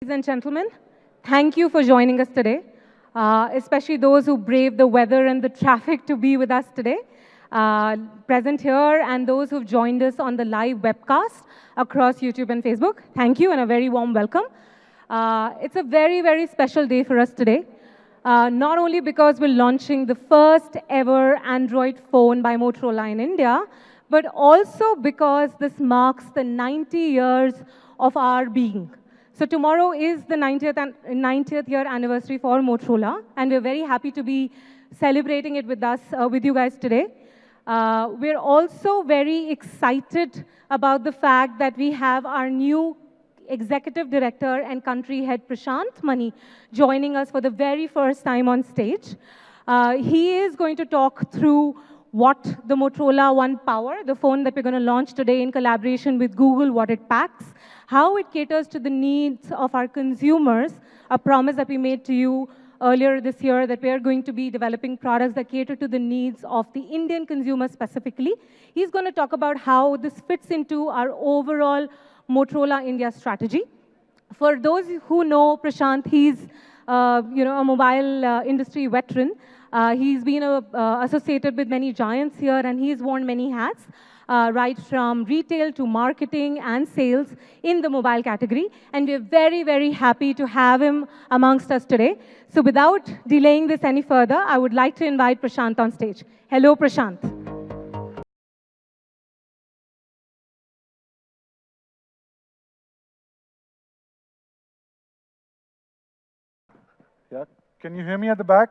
Ladies and gentlemen, thank you for joining us today, especially those who braved the weather and the traffic to be with us today, present here, and those who've joined us on the live webcast across YouTube and Facebook. Thank you and a very warm welcome. It's a very, very special day for us today, not only because we're launching the first ever Android phone by Motorola in India, but also because this marks the 90 years of our being. So tomorrow is the 90th year anniversary for Motorola, and we're very happy to be celebrating it with us, with you guys today. We're also very excited about the fact that we have our new Executive Director and Country Head, Prashant Mani, joining us for the very first time on stage. He is going to talk through what the Motorola One Power, the phone that we're going to launch today in collaboration with Google, what it packs, how it caters to the needs of our consumers, a promise that we made to you earlier this year that we are going to be developing products that cater to the needs of the Indian consumer specifically. He's going to talk about how this fits into our overall Motorola India strategy. For those who know Prashant, he's a mobile industry veteran. He's been associated with many giants here, and he's worn many hats, right from retail to marketing and sales in the mobile category. And we're very, very happy to have him amongst us today. So without delaying this any further, I would like to invite Prashant on stage. Hello, Prashant. Yeah, can you hear me at the back?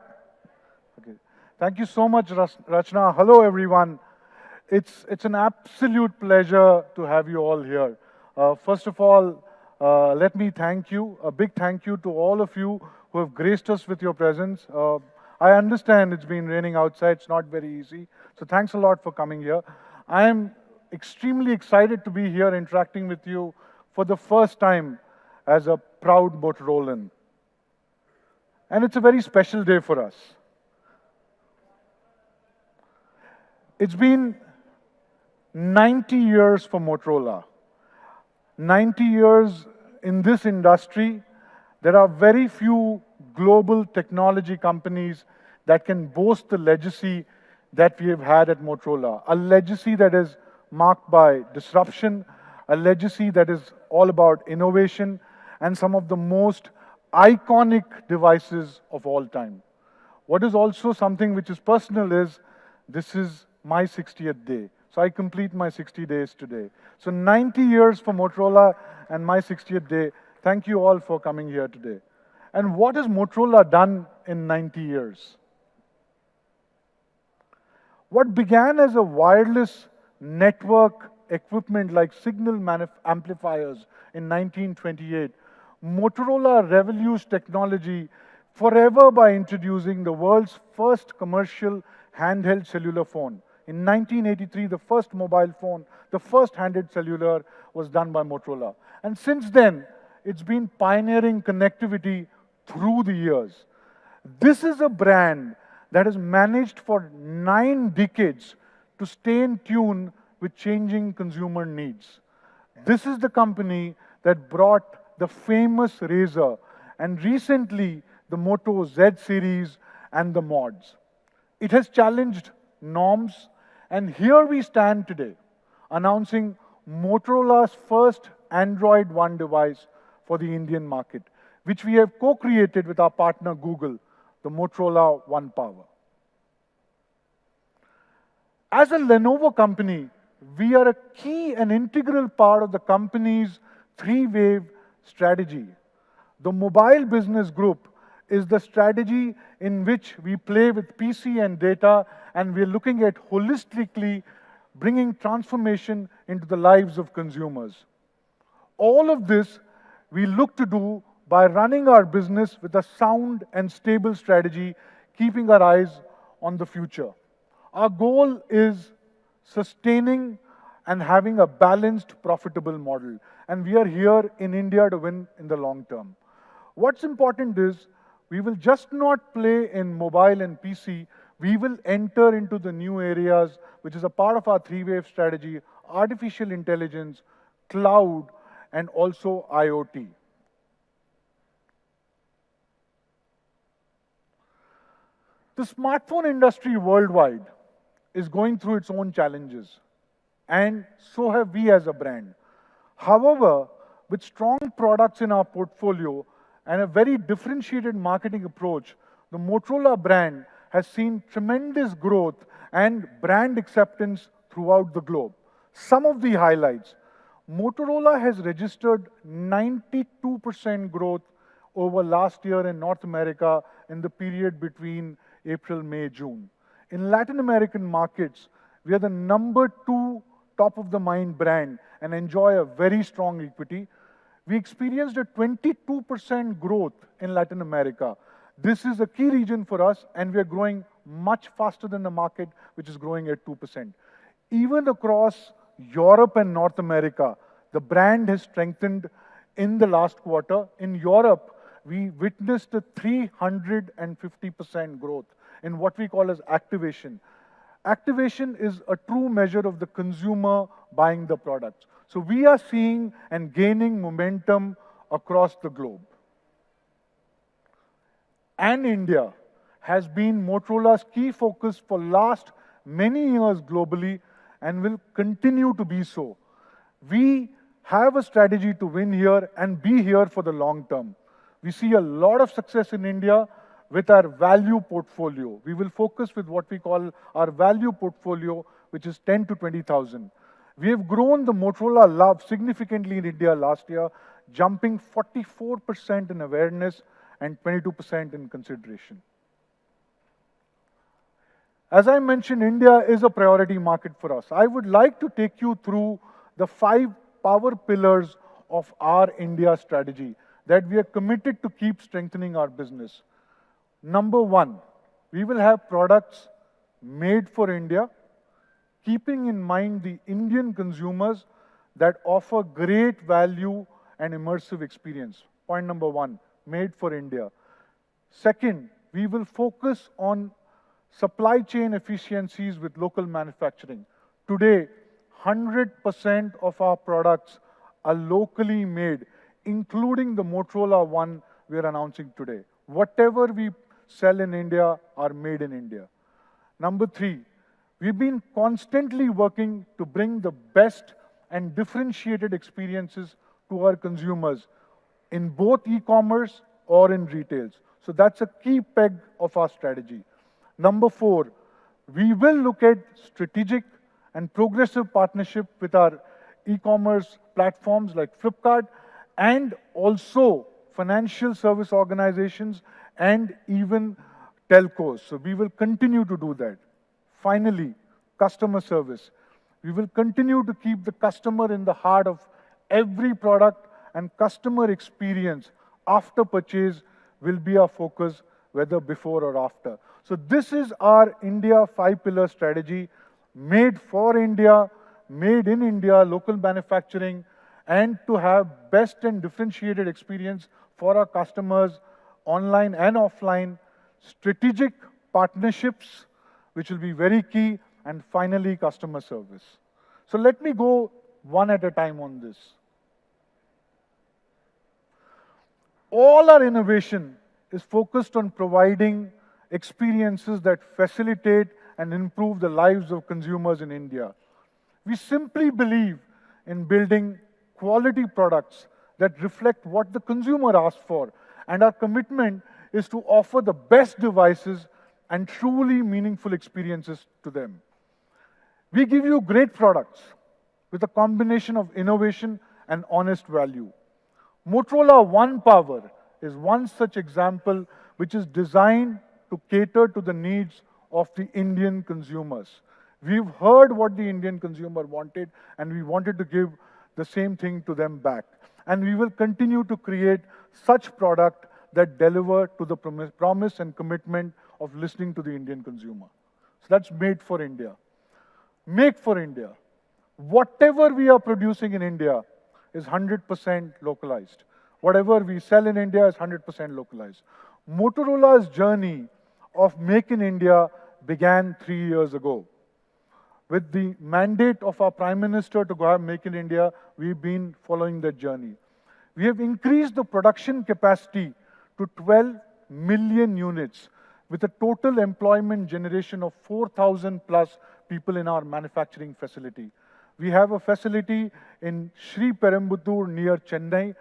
Okay. Thank you so much, Rachna. Hello, everyone. It's an absolute pleasure to have you all here. First of all, let me thank you, a big thank you to all of you who have graced us with your presence. I understand it's been raining outside, it's not very easy. So thanks a lot for coming here. I am extremely excited to be here interacting with you for the first time as a proud Motorolan. And it's a very special day for us. It's been 90 years for Motorola. 90 years in this industry. There are very few global technology companies that can boast the legacy that we have had at Motorola. A legacy that is marked by disruption, a legacy that is all about innovation, and some of the most iconic devices of all time. What is also something which is personal is, this is my 60th day. So I complete my 60 days today. So 90 years for Motorola and my 60th day. Thank you all for coming here today. And what has Motorola done in 90 years? What began as a wireless network equipment like signal amplifiers in 1928, Motorola revolutionized technology forever by introducing the world's first commercial handheld cellular phone. In 1983, the first mobile phone, the first handheld cellular was done by Motorola. And since then, it's been pioneering connectivity through the years. This is a brand that has managed for 9 decades to stay in tune with changing consumer needs. This is the company that brought the famous Razr, and recently the Moto Z series and the mods. It has challenged norms, and here we stand today, announcing Motorola's first Android One device for the Indian market, which we have co-created with our partner Google, the Motorola One Power. As a Lenovo company, we are a key and integral part of the company's 3-wave strategy. The mobile business group is the strategy in which we play with PC and data, and we're looking at holistically bringing transformation into the lives of consumers. All of this we look to do by running our business with a sound and stable strategy, keeping our eyes on the future. Our goal is sustaining and having a balanced, profitable model. And we are here in India to win in the long term. What's important is, we will just not play in mobile and PC, we will enter into the new areas, which is a part of our 3-wave strategy, artificial intelligence, cloud, and also IoT. The smartphone industry worldwide is going through its own challenges, and so have we as a brand. However, with strong products in our portfolio and a very differentiated marketing approach, the Motorola brand has seen tremendous growth and brand acceptance throughout the globe. Some of the highlights: Motorola has registered 92% growth over last year in North America in the period between April, May, June. In Latin American markets, we are the #2 top-of-the-mind brand and enjoy a very strong equity. We experienced a 22% growth in Latin America. This is a key region for us, and we are growing much faster than the market, which is growing at 2%. Even across Europe and North America, the brand has strengthened in the last quarter. In Europe, we witnessed a 350% growth in what we call as activation. Activation is a true measure of the consumer buying the products. So we are seeing and gaining momentum across the globe. And India has been Motorola's key focus for last many years globally and will continue to be so. We have a strategy to win here and be here for the long term. We see a lot of success in India with our value portfolio. We will focus with what we call our value portfolio, which is 10 to 20,000. We have grown the Motorola love significantly in India last year, jumping 44% in awareness and 22% in consideration. As I mentioned, India is a priority market for us. I would like to take you through the 5 power pillars of our India strategy that we are committed to keep strengthening our business. Number 1, we will have products made for India, keeping in mind the Indian consumers that offer great value and immersive experience. Point number 1, made for India. Second, we will focus on supply chain efficiencies with local manufacturing. Today, 100% of our products are locally made, including the Motorola one we are announcing today. Whatever we sell in India are made in India. Number 3, we've been constantly working to bring the best and differentiated experiences to our consumers in both e-commerce or in retails. So that's a key peg of our strategy. Number 4, we will look at strategic and progressive partnership with our e-commerce platforms like Flipkart and also financial service organizations and even telcos. So we will continue to do that. Finally, customer service. We will continue to keep the customer in the heart of every product, and customer experience after purchase will be our focus, whether before or after. So this is our India 5-pillar strategy, made for India, made in India, local manufacturing, and to have best and differentiated experience for our customers online and offline, strategic partnerships, which will be very key, and finally, customer service. So let me go one at a time on this. All our innovation is focused on providing experiences that facilitate and improve the lives of consumers in India. We simply believe in building quality products that reflect what the consumer asks for, and our commitment is to offer the best devices and truly meaningful experiences to them. We give you great products with a combination of innovation and honest value. Motorola One Power is one such example, which is designed to cater to the needs of the Indian consumers. We've heard what the Indian consumer wanted, and we wanted to give the same thing to them back. And we will continue to create such product that deliver to the promise and commitment of listening to the Indian consumer. So that's made for India. Make for India. Whatever we are producing in India is 100% localized. Whatever we sell in India is 100% localized. Motorola's journey of Make in India began 3 years ago. With the mandate of our Prime Minister to go have Make in India, we've been following that journey. We have increased the production capacity to 12 million units. with a total employment generation of 4,000 plus people in our manufacturing facility. We have a facility in Sri Perambuttur near Chennai.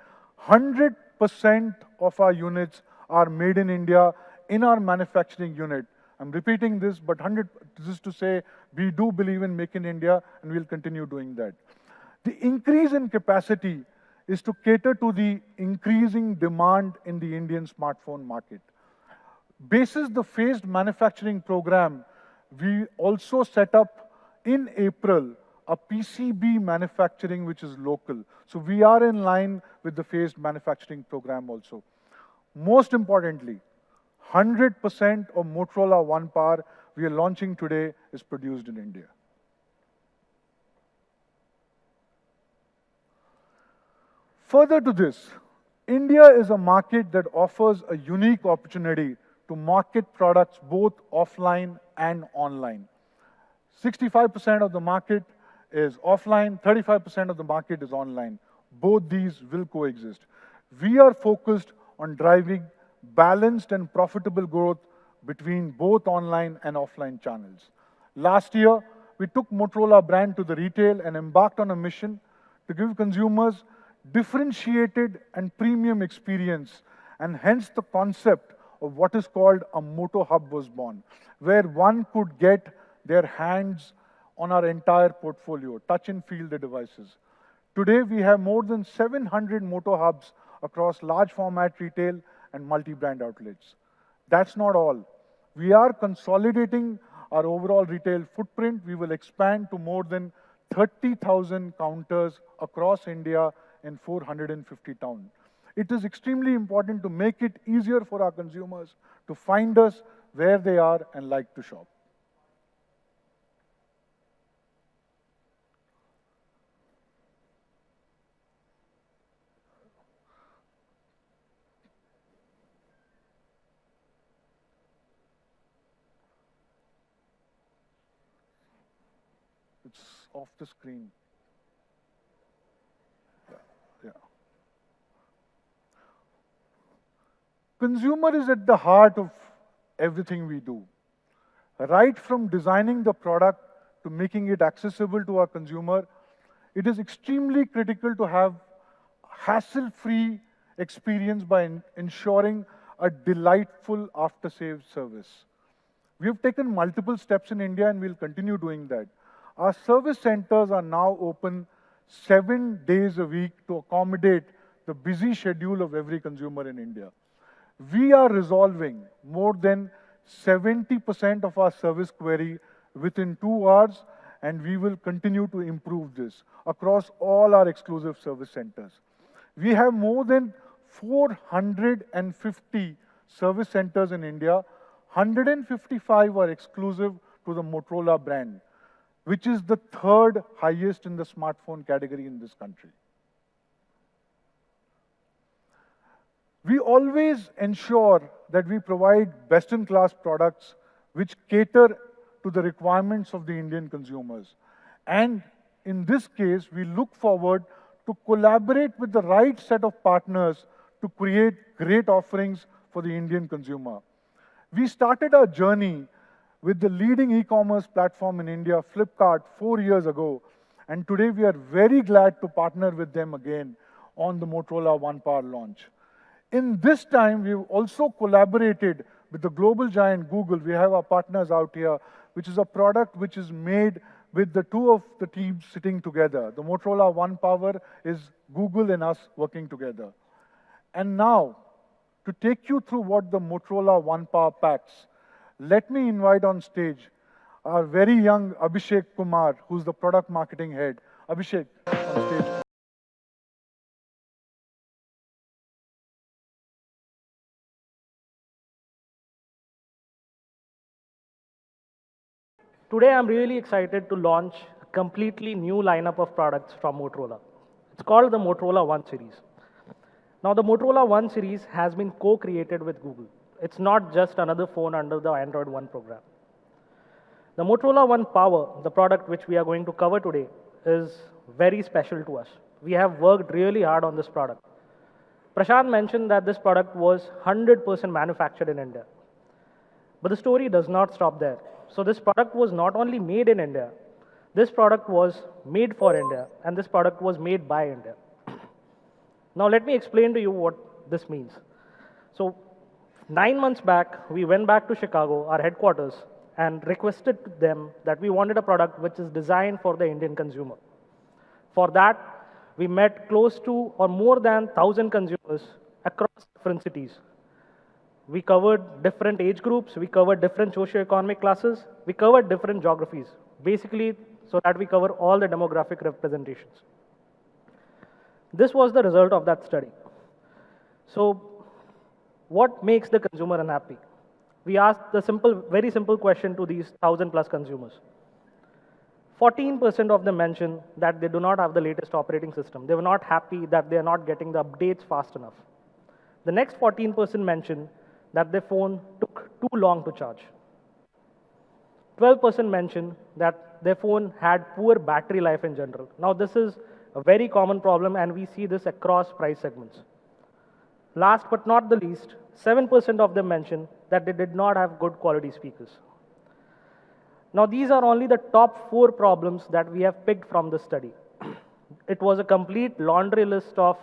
100% of our units are made in India in our manufacturing unit. I'm repeating this, but 100, this is to say we do believe in Make in India and we'll continue doing that. The increase in capacity is to cater to the increasing demand in the Indian smartphone market. Basis the phased manufacturing program, we also set up in April a PCB manufacturing which is local. So we are in line with the phased manufacturing program also. Most importantly, 100% of Motorola One Power we are launching today is produced in India. Further to this, India is a market that offers a unique opportunity to market products both offline and online. 65% of the market is offline, 35% of the market is online. Both these will coexist. We are focused on driving balanced and profitable growth between both online and offline channels. Last year, we took Motorola brand to the retail and embarked on a mission to give consumers differentiated and premium experience, and hence the concept of what is called a Moto Hub was born, where one could get their hands on our entire portfolio, touch and feel the devices. Today, we have more than 700 Moto Hubs across large format retail and multi-brand outlets. That's not all. We are consolidating our overall retail footprint. We will expand to more than 30,000 counters across India in 450 towns. It is extremely important to make it easier for our consumers to find us where they are and like to shop. It's off the screen. Yeah. Consumer is at the heart of everything we do. Right from designing the product to making it accessible to our consumer, it is extremely critical to have hassle-free experience by ensuring a delightful after-sales service. We have taken multiple steps in India and we'll continue doing that. Our service centers are now open 7 days a week to accommodate the busy schedule of every consumer in India. We are resolving more than 70% of our service query within 2 hours, and we will continue to improve this across all our exclusive service centers. We have more than 450 service centers in India. 155 are exclusive to the Motorola brand, which is the 3rd highest in the smartphone category in this country. We always ensure that we provide best-in-class products which cater to the requirements of the Indian consumers. And in this case, we look forward to collaborate with the right set of partners to create great offerings for the Indian consumer. We started our journey with the leading e-commerce platform in India, Flipkart, 4 years ago. And today we are very glad to partner with them again on the Motorola One Power launch. In this time, we've also collaborated with the global giant Google. We have our partners out here, which is a product which is made with the 2 of the teams sitting together. The Motorola One Power is Google and us working together. And now, to take you through what the Motorola One Power packs, let me invite on stage our very young Abhishek Kumar, who's the product marketing head. Abhishek, on stage. Today, I'm really excited to launch a completely new lineup of products from Motorola. It's called the Motorola One series. Now, the Motorola One series has been co-created with Google. It's not just another phone under the Android One program. The Motorola One Power, the product which we are going to cover today, is very special to us. We have worked really hard on this product. Prashant mentioned that this product was 100% manufactured in India. But the story does not stop there. So this product was not only made in India, this product was made for India, and this product was made by India. Now let me explain to you what this means. So 9 months back, we went back to Chicago, our headquarters, and requested to them that we wanted a product which is designed for the Indian consumer. For that, we met close to or more than 1,000 consumers across different cities. We covered different age groups, we covered different socioeconomic classes, we covered different geographies, basically so that we cover all the demographic representations. This was the result of that study. So, what makes the consumer unhappy? We asked the very simple question to these 1,000+ consumers. 14% of them mentioned that they do not have the latest operating system. They were not happy that they are not getting the updates fast enough. The next 14% mentioned that their phone took too long to charge. 12% mentioned that their phone had poor battery life in general. Now, this is a very common problem, and we see this across price segments. Last but not the least, 7% of them mentioned that they did not have good quality speakers. Now, these are only the top 4 problems that we have picked from the study. It was a complete laundry list of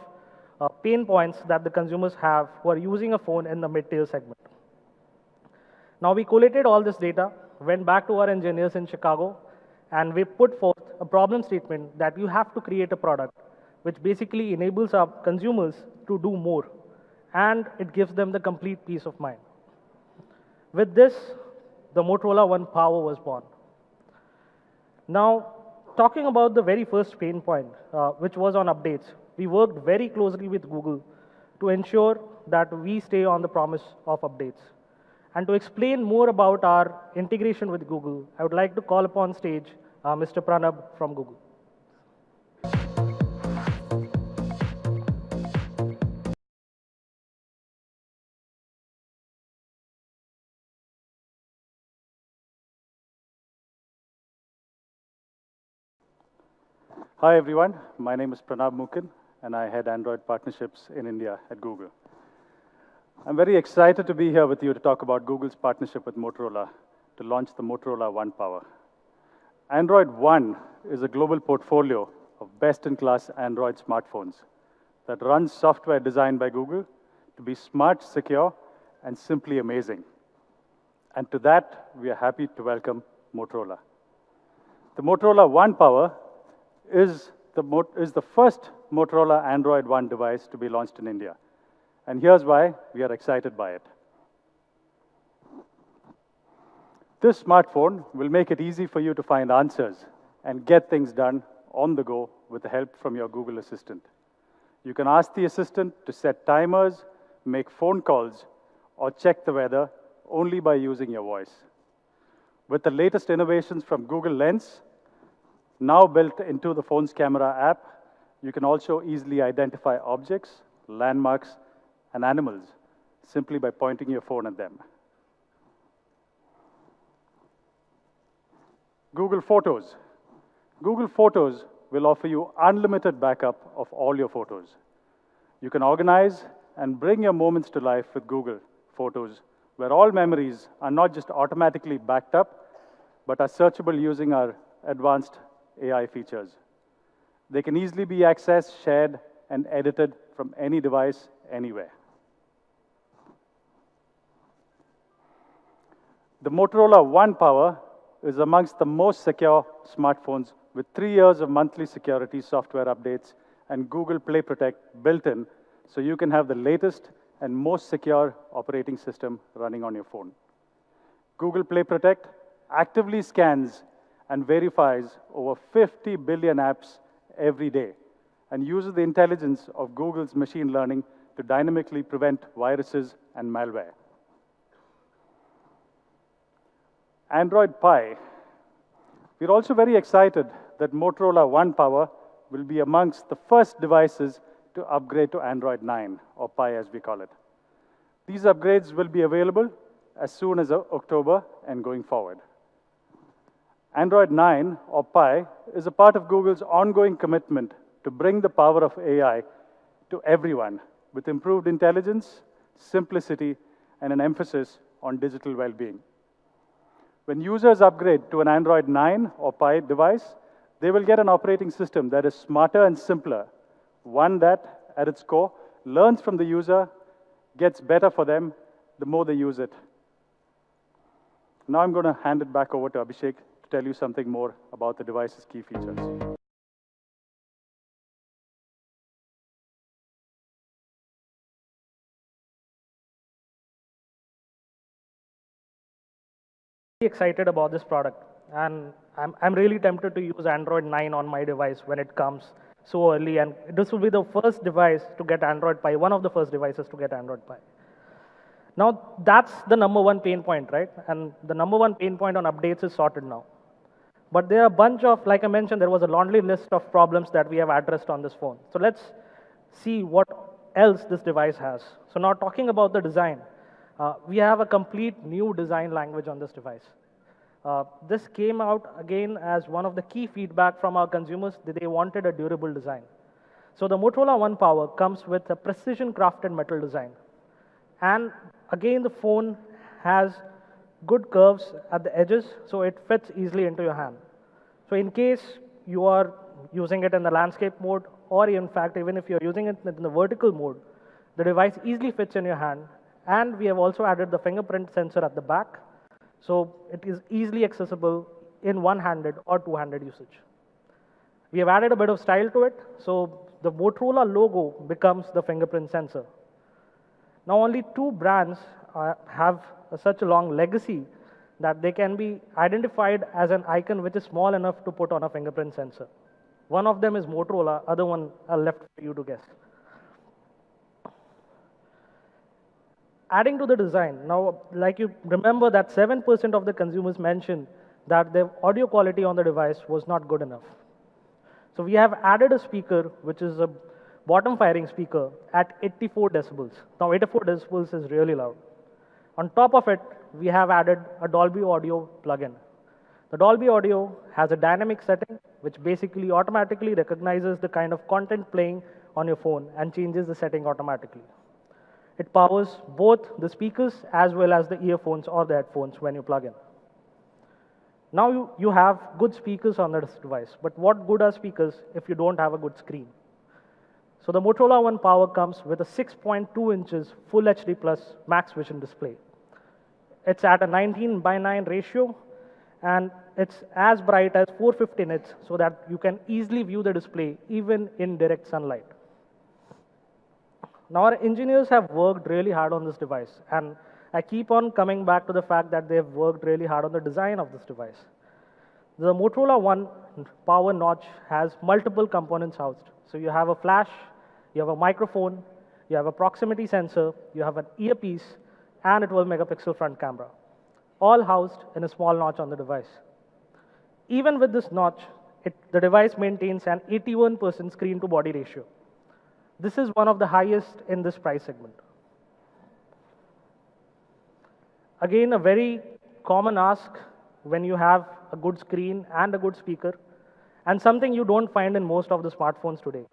pain points that the consumers have who are using a phone in the mid-tier segment. Now, we collated all this data, went back to our engineers in Chicago, and we put forth a problem statement that you have to create a product which basically enables our consumers to do more, and it gives them the complete peace of mind. With this, the Motorola One Power was born. Now, talking about the very first pain point, which was on updates, we worked very closely with Google to ensure that we stay on the promise of updates. And to explain more about our integration with Google, I would like to call upon stage Mr. Pranab from Google. Hi everyone, my name is Pranab Mukin and I head Android partnerships in India at Google. I'm very excited to be here with you to talk about Google's partnership with Motorola to launch the Motorola One Power. Android One is a global portfolio of best-in-class Android smartphones that runs software designed by Google to be smart, secure, and simply amazing. And to that, we are happy to welcome Motorola. The Motorola One Power is the first Motorola Android One device to be launched in India. And here's why we are excited by it. This smartphone will make it easy for you to find answers and get things done on the go with the help from your Google Assistant. You can ask the Assistant to set timers, make phone calls, or check the weather only by using your voice. With the latest innovations from Google Lens, now built into the phone's camera app, you can also easily identify objects, landmarks, and animals simply by pointing your phone at them. Google Photos. Google Photos will offer you unlimited backup of all your photos. You can organize and bring your moments to life with Google Photos, where all memories are not just automatically backed up, but are searchable using our advanced AI features. They can easily be accessed, shared, and edited from any device, anywhere. The Motorola One Power is amongst the most secure smartphones with 3 years of monthly security software updates and Google Play Protect built in, so you can have the latest and most secure operating system running on your phone. Google Play Protect actively scans and verifies over 50 billion apps every day and uses the intelligence of Google's machine learning to dynamically prevent viruses and malware. Android Pie. We're also very excited that Motorola One Power will be amongst the first devices to upgrade to Android 9, or Pie as we call it. These upgrades will be available as soon as October and going forward. Android 9, or Pie, is a part of Google's ongoing commitment to bring the power of AI to everyone with improved intelligence, simplicity, and an emphasis on digital well-being. When users upgrade to an Android 9 or Pie device, they will get an operating system that is smarter and simpler, one that, at its core, learns from the user, gets better for them the more they use it. Now I'm going to hand it back over to Abhishek to tell you something more about the device's key features. Excited about this product, and I'm really tempted to use Android 9 on my device when it comes so early, and this will be the first device to get Android Pie, one of the first devices to get Android Pie. Now, that's the number one pain point, right? And the number one pain point on updates is sorted now. But there are a bunch of, like I mentioned, there was a laundry list of problems that we have addressed on this phone. So let's see what else this device has. So now talking about the design, we have a complete new design language on this device. This came out again as one of the key feedback from our consumers that they wanted a durable design. So the Motorola One Power comes with a precision crafted metal design. And again, the phone has good curves at the edges, so it fits easily into your hand. So in case you are using it in the landscape mode, or in fact, even if you're using it in the vertical mode, the device easily fits in your hand. And we have also added the fingerprint sensor at the back, so it is easily accessible in one-handed or two-handed usage. We have added a bit of style to it, so the Motorola logo becomes the fingerprint sensor. Now, only two brands have such a long legacy that they can be identified as an icon which is small enough to put on a fingerprint sensor. One of them is Motorola, other one I'll left for you to guess. Adding to the design, now, like you remember that 7% of the consumers mentioned that the audio quality on the device was not good enough. So we have added a speaker, which is a bottom firing speaker at 84 decibels. Now 84 decibels is really loud. On top of it, we have added a Dolby Audio plugin. The Dolby Audio has a dynamic setting, which basically automatically recognizes the kind of content playing on your phone and changes the setting automatically. It powers both the speakers as well as the earphones or the headphones when you plug in. Now you have good speakers on this device, but what good are speakers if you don't have a good screen? So the Motorola One Power comes with a 6.2 inches Full HD Plus Max Vision display. It's at a 19:9 ratio, and it's as bright as 450 nits so that you can easily view the display even in direct sunlight. Now our engineers have worked really hard on this device, and I keep on coming back to the fact that they have worked really hard on the design of this device. The Motorola One Power notch has multiple components housed. So you have a flash, you have a microphone, you have a proximity sensor, you have an earpiece, and a 12 megapixel front camera, all housed in a small notch on the device. Even with this notch, the device maintains an 81% screen to body ratio. This is one of the highest in this price segment. Again, a very common ask when you have a good screen and a good speaker, and something you don't find in most of the smartphones today.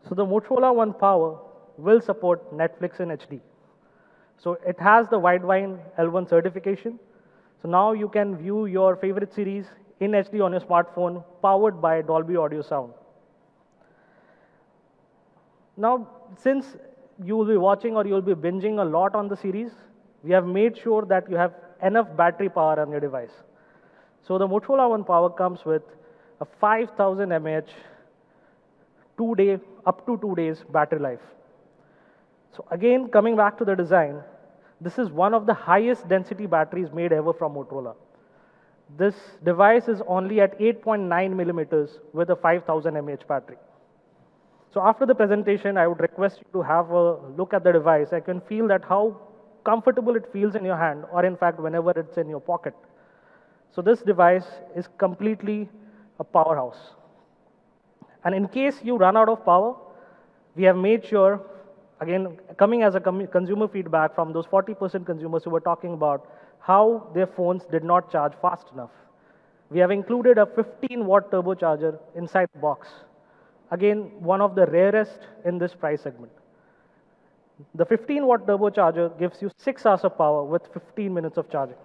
So the Motorola One Power will support Netflix in HD. So it has the Widevine L1 certification. So now you can view your favorite series in HD on your smartphone, powered by Dolby Audio sound. Now, since you will be watching or you will be binging a lot on the series, we have made sure that you have enough battery power on your device. So the Motorola One Power comes with a 5000 mAh up to 2 days battery life. So again, coming back to the design, this is one of the highest density batteries made ever from Motorola. This device is only at 8.9 millimeters with a 5000 mAh battery. So after the presentation, I would request you to have a look at the device. I can feel that how comfortable it feels in your hand, or in fact, whenever it's in your pocket. So this device is completely a powerhouse. And in case you run out of power, we have made sure, again, coming as a consumer feedback from those 40% consumers who were talking about how their phones did not charge fast enough. We have included a 15-watt turbocharger inside the box. Again, one of the rarest in this price segment. The 15-watt turbocharger gives you 6 hours of power with 15 minutes of charging.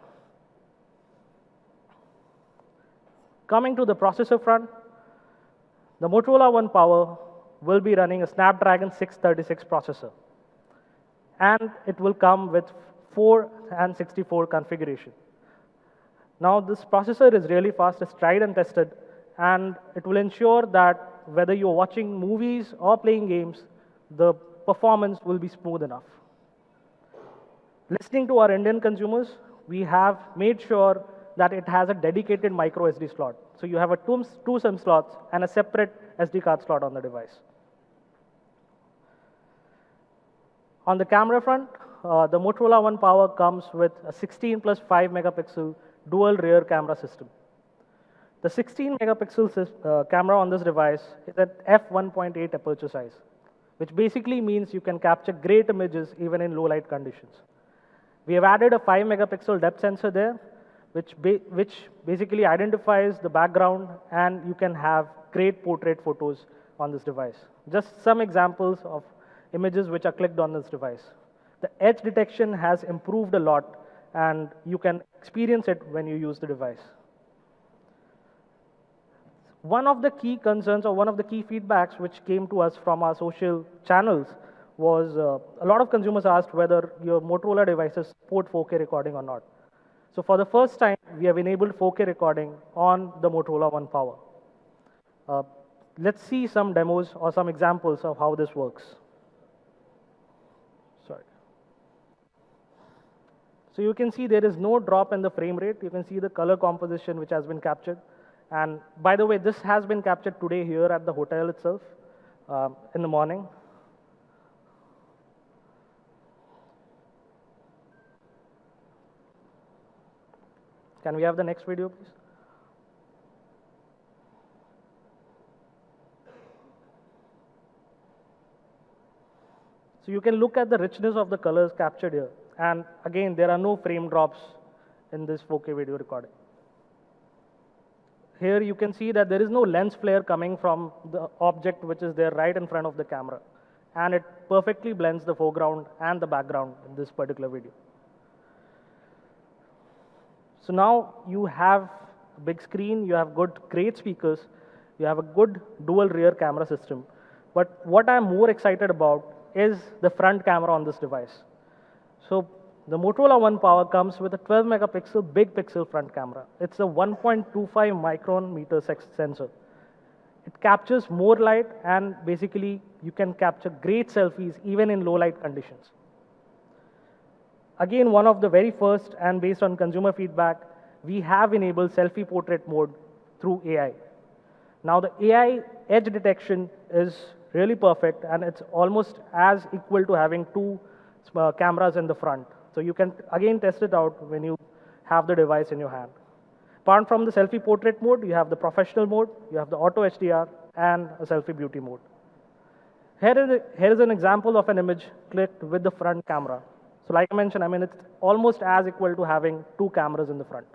Coming to the processor front, the Motorola One Power will be running a Snapdragon 636 processor. And it will come with 4 and 64 configuration. Now, this processor is really fast, it's tried and tested, and it will ensure that whether you're watching movies or playing games, the performance will be smooth enough. Listening to our Indian consumers, we have made sure that it has a dedicated micro SD slot. So you have a two SIM slots and a separate SD card slot on the device. On the camera front, the Motorola One Power comes with a 16 plus 5 megapixel dual rear camera system. The 16 megapixel camera on this device is at f1.8 aperture size, which basically means you can capture great images even in low light conditions. We have added a 5 megapixel depth sensor there, which basically identifies the background, and you can have great portrait photos on this device. Just some examples of images which are clicked on this device. The edge detection has improved a lot, and you can experience it when you use the device. One of the key concerns or one of the key feedbacks which came to us from our social channels was a lot of consumers asked whether your Motorola devices support 4K recording or not. So for the first time, we have enabled 4K recording on the Motorola One Power. Let's see some demos or some examples of how this works. Sorry. So you can see there is no drop in the frame rate. You can see the color composition which has been captured. And by the way, this has been captured today here at the hotel itself in the morning. Can we have the next video, please? So you can look at the richness of the colors captured here. And again, there are no frame drops in this 4K video recording. Here you can see that there is no lens flare coming from the object which is there right in front of the camera. And it perfectly blends the foreground and the background in this particular video. So now you have a big screen, you have great speakers, you have a good dual rear camera system. But what I'm more excited about is the front camera on this device. So the Motorola One Power comes with a 12 megapixel big pixel front camera. It's a 1.25 micron meter sensor. It captures more light, and basically you can capture great selfies even in low light conditions. Again, one of the very first, and based on consumer feedback, we have enabled selfie portrait mode through AI. Now the AI edge detection is really perfect, and it's almost as equal to having two cameras in the front. So you can again test it out when you have the device in your hand. Apart from the selfie portrait mode, you have the professional mode, you have the auto HDR, and a selfie beauty mode. Here is an example of an image clicked with the front camera. So like I mentioned, it's almost as equal to having two cameras in the front.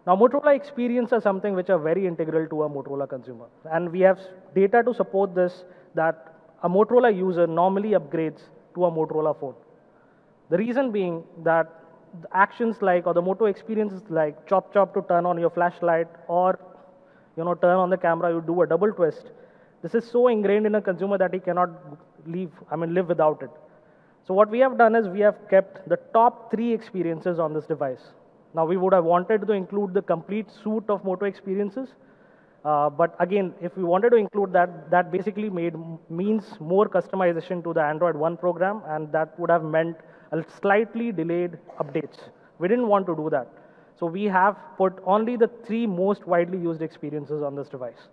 Now, Motorola experience is something which are very integral to a Motorola consumer. And we have data to support this, that a Motorola user normally upgrades to a Motorola phone. The reason being that the actions like, or the Moto experiences like chop to turn on your flashlight, or turn on the camera, you do a double twist. This is so ingrained in a consumer that he cannot live without it. So what we have done is we have kept the top 3 experiences on this device. Now we would have wanted to include the complete suite of Moto experiences, but again, if we wanted to include that, that basically means more customization to the Android One program, and that would have meant a slightly delayed updates. We didn't want to do that. So we have put only the 3 most widely used experiences on this device.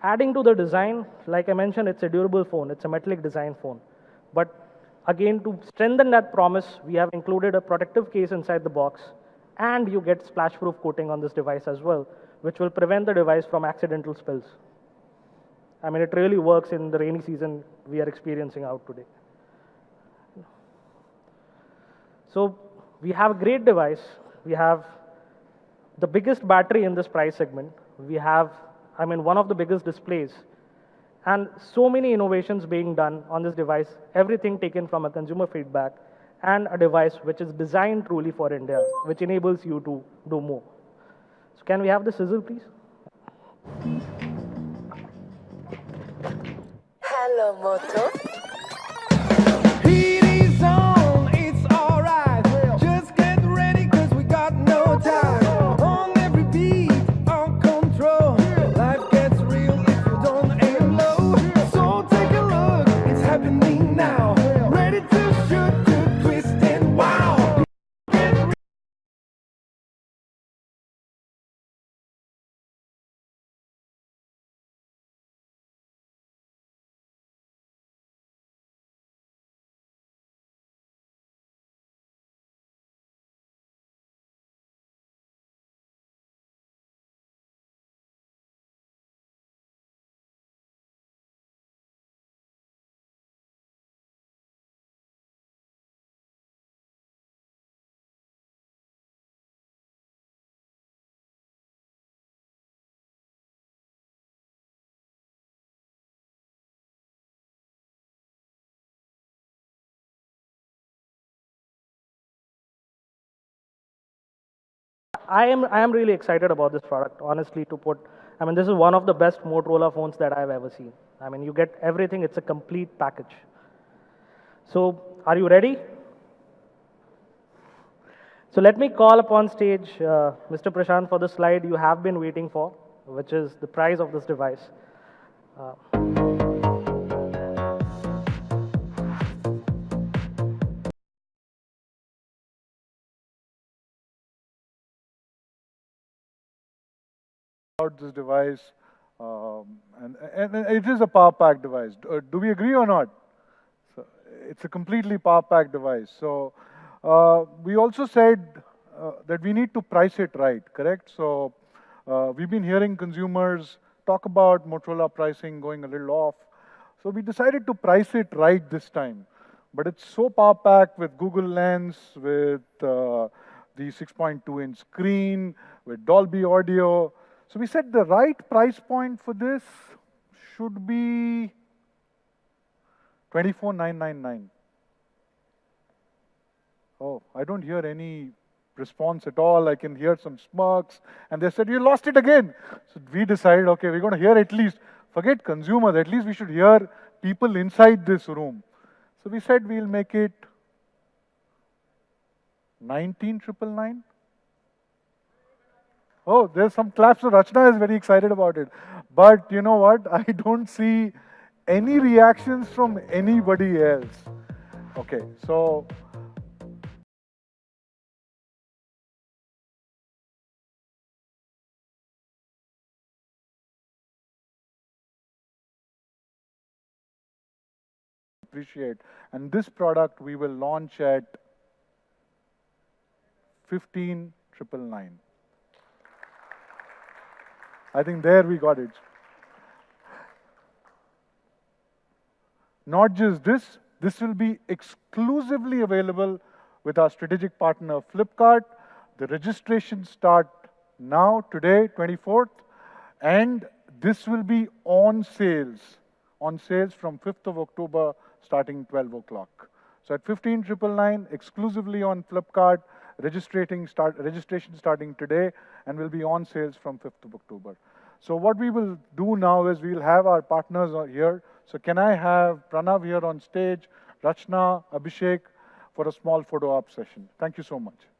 Adding to the design, like I mentioned, it's a durable phone. It's a metallic design phone. But again, to strengthen that promise, we have included a protective case inside the box, and you get splash-proof coating on this device as well, which will prevent the device from accidental spills. It really works in the rainy season we are experiencing out today. So we have a great device. We have the biggest battery in this price segment, we have, I mean, one of the biggest displays, and so many innovations being done on this device, everything taken from a consumer feedback, and a device which is designed truly for India, which enables you to do more. So can we have the sizzle, please? Hello, Moto. Heat is on, it's alright. Just get ready, cause we got no time. On every beat, on control. Life gets real if you don't aim low. So take a look, it's happening now. Ready to shoot, to twist and wow. I am really excited about this product, honestly, to put, I mean, this is one of the best Motorola phones that I've ever seen. I mean, you get everything, it's a complete package. So, are you ready? So let me call upon stage Mr. Prashant for the slide you have been waiting for, which is the price of this device. About this device, and it is a power pack device. Do we agree or not? So it's a completely power pack device. So we also said that we need to price it right, correct? So we've been hearing consumers talk about Motorola pricing going a little off. So we decided to price it right this time. But it's so power packed with Google Lens, with the 6.2-inch screen, with Dolby Audio. So we said the right price point for this should be 24,999. Oh, I don't hear any response at all. I can hear some smirks. And they said, you lost it again. So we decided, okay, we're going to hear at least, forget consumers, at least we should hear people inside this room. So we said we'll make it 19,999. Oh, there's some claps. So Rachna is very excited about it. But you know what? I don't see any reactions from anybody else. Okay, so appreciate. And this product we will launch at 15,999. I think there we got it. Not just this, this will be exclusively available with our strategic partner Flipkart. The registration start now, today, 24th, and this will be on sales from 5th of October, starting 12 o'clock. So at 15,999, exclusively on Flipkart, registration starting today, and will be on sales from 5th of October. So what we will do now is we will have our partners here. So can I have Pranav here on stage, Rachna, Abhishek, for a small photo op session? Thank you so much.